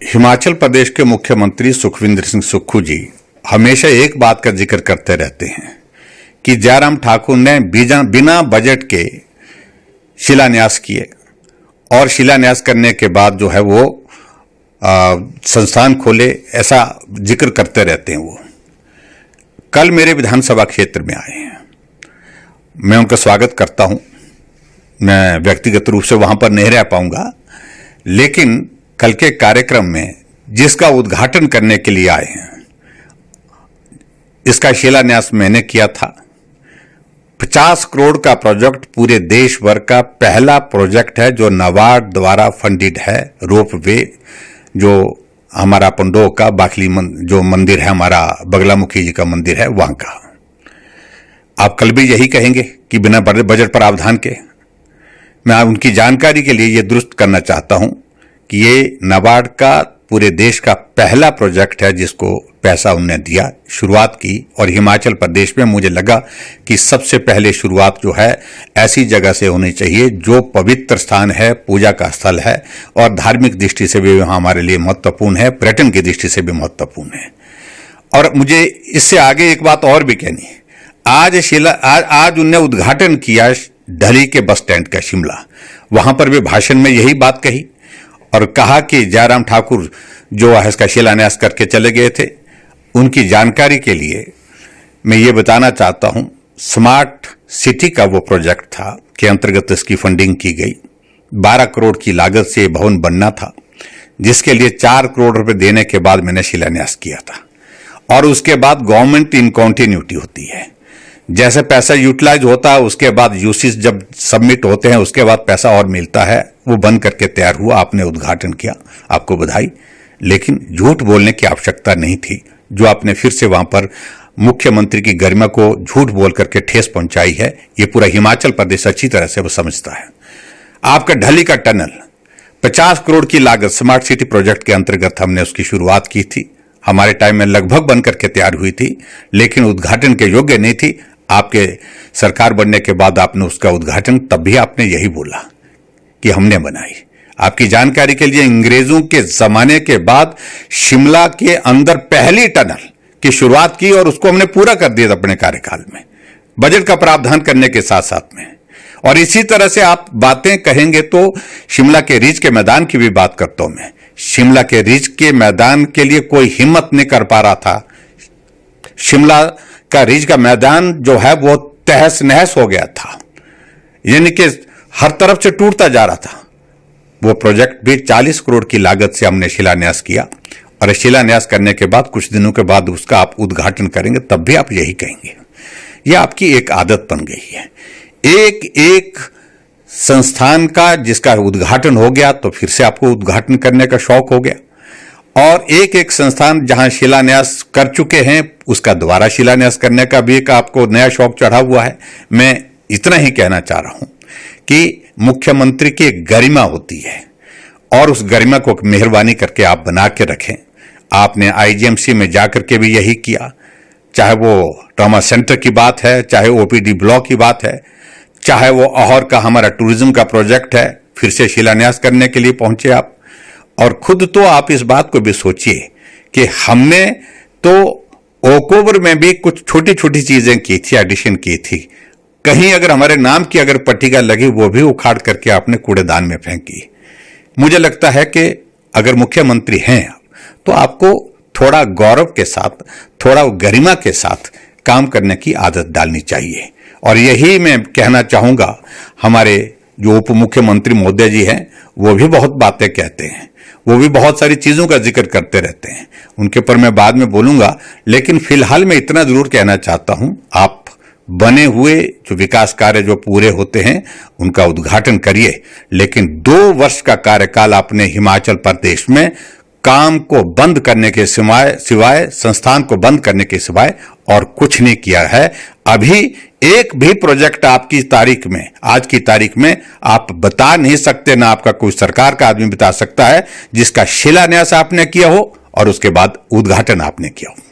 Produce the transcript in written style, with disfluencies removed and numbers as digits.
हिमाचल प्रदेश के मुख्यमंत्री सुखविंदर सिंह सुक्खू जी हमेशा एक बात का जिक्र करते रहते हैं कि जयराम ठाकुर ने बिना बजट के शिलान्यास किए और शिलान्यास करने के बाद जो है वो संस्थान खोले, ऐसा जिक्र करते रहते हैं। वो कल मेरे विधानसभा क्षेत्र में आए हैं, मैं उनका स्वागत करता हूं। मैं व्यक्तिगत रूप से वहां पर नहीं रह पाऊंगा, लेकिन कल के कार्यक्रम में जिसका उद्घाटन करने के लिए आए हैं, इसका शिलान्यास मैंने किया था। 50 करोड़ का प्रोजेक्ट पूरे देश भर का पहला प्रोजेक्ट है जो नाबार्ड द्वारा फंडेड है। रोप वे जो हमारा पंडो का बाखली जो मंदिर है, हमारा बगलामुखी जी का मंदिर है, वहां का। आप कल भी यही कहेंगे कि बिना बजट प्रावधान के। मैं उनकी जानकारी के लिए यह दुरुस्त करना चाहता हूं कि ये नाबार्ड का पूरे देश का पहला प्रोजेक्ट है जिसको पैसा उन्होंने दिया, शुरुआत की। और हिमाचल प्रदेश में मुझे लगा कि सबसे पहले शुरुआत जो है ऐसी जगह से होनी चाहिए जो पवित्र स्थान है, पूजा का स्थल है और धार्मिक दृष्टि से भी हमारे लिए महत्वपूर्ण है, पर्यटन की दृष्टि से भी महत्वपूर्ण है। और मुझे इससे आगे एक बात और भी कहनी है। आज उनने उद्घाटन किया ढली के बस स्टैंड का, शिमला। वहां पर भी भाषण में यही बात कही और कहा कि जयराम ठाकुर जो है इसका शिलान्यास करके चले गए थे। उनकी जानकारी के लिए मैं ये बताना चाहता हूं, स्मार्ट सिटी का वो प्रोजेक्ट था के अंतर्गत इसकी फंडिंग की गई। 12 करोड़ की लागत से भवन बनना था, जिसके लिए 4 करोड़ रुपए देने के बाद मैंने शिलान्यास किया था। और उसके बाद गवर्नमेंट इन कॉन्टिन्यूटी होती है, जैसे पैसा यूटिलाइज होता है उसके बाद यूसीज जब सबमिट होते हैं उसके बाद पैसा और मिलता है। वो बन करके तैयार हुआ, आपने उद्घाटन किया, आपको बधाई। लेकिन झूठ बोलने की आवश्यकता नहीं थी, जो आपने फिर से वहां पर मुख्यमंत्री की गरिमा को झूठ बोल करके ठेस पहुंचाई है। ये पूरा हिमाचल प्रदेश अच्छी तरह से वो समझता है। आपका ढली का टनल 50 करोड़ की लागत स्मार्ट सिटी प्रोजेक्ट के अंतर्गत हमने उसकी शुरुआत की थी। हमारे टाइम में लगभग बन करके तैयार हुई थी, लेकिन उद्घाटन के योग्य नहीं थी। आपके सरकार बनने के बाद आपने उसका उद्घाटन, तब भी आपने यही बोला कि हमने बनाई। आपकी जानकारी के लिए, अंग्रेजों के जमाने के बाद शिमला के अंदर पहली टनल की शुरुआत की और उसको हमने पूरा कर दिया अपने कार्यकाल में, बजट का प्रावधान करने के साथ साथ में। और इसी तरह से आप बातें कहेंगे तो शिमला के रिज के मैदान की भी बात करता हूं मैं। शिमला के रिज के मैदान के लिए कोई हिम्मत नहीं कर पा रहा था। शिमला का रिज का मैदान जो है वो तहस नहस हो गया था, यानी कि हर तरफ से टूटता जा रहा था। वो प्रोजेक्ट भी 40 करोड़ की लागत से हमने शिलान्यास किया। और शिलान्यास करने के बाद कुछ दिनों के बाद उसका आप उद्घाटन करेंगे, तब भी आप यही कहेंगे। यह आपकी एक आदत बन गई है। एक संस्थान का जिसका उद्घाटन हो गया तो फिर से आपको उद्घाटन करने का शौक हो गया, और एक संस्थान जहां शिलान्यास कर चुके हैं उसका दोबारा शिलान्यास करने का भी एक आपको नया शौक चढ़ा हुआ है। मैं इतना ही कहना चाह रहा हूं कि मुख्यमंत्री की एक गरिमा होती है और उस गरिमा को मेहरबानी करके आप बना के रखें। आपने आईजीएमसी में जाकर के भी यही किया, चाहे वो ट्रॉमा सेंटर की बात है, चाहे ओपीडी ब्लॉक की बात है, चाहे वो अहौर का हमारा टूरिज्म का प्रोजेक्ट है, फिर से शिलान्यास करने के लिए पहुंचे आप। और खुद तो आप इस बात को भी सोचिए कि हमने तो ओकओवर में भी कुछ छोटी छोटी चीजें की थी, एडिशन की थी। कहीं अगर हमारे नाम की अगर पट्टिका लगी, वो भी उखाड़ करके आपने कूड़ेदान में फेंकी। मुझे लगता है कि अगर मुख्यमंत्री हैं तो आपको थोड़ा गौरव के साथ, थोड़ा गरिमा के साथ काम करने की आदत डालनी चाहिए। और यही मैं कहना चाहूंगा, हमारे जो उप मुख्यमंत्री महोदय जी हैं वो भी बहुत बातें कहते हैं, वो भी बहुत सारी चीजों का जिक्र करते रहते हैं, उनके पर मैं बाद में बोलूंगा। लेकिन फिलहाल मैं इतना जरूर कहना चाहता हूं, आप बने हुए जो विकास कार्य जो पूरे होते हैं उनका उद्घाटन करिए, लेकिन 2 वर्ष का कार्यकाल आपने हिमाचल प्रदेश में काम को बंद करने के सिवाय संस्थान को बंद करने के सिवाय और कुछ नहीं किया है। अभी एक भी प्रोजेक्ट आपकी तारीख में, आज की तारीख में आप बता नहीं सकते, ना आपका कोई सरकार का आदमी बता सकता है जिसका शिलान्यास आपने किया हो और उसके बाद उद्घाटन आपने किया हो।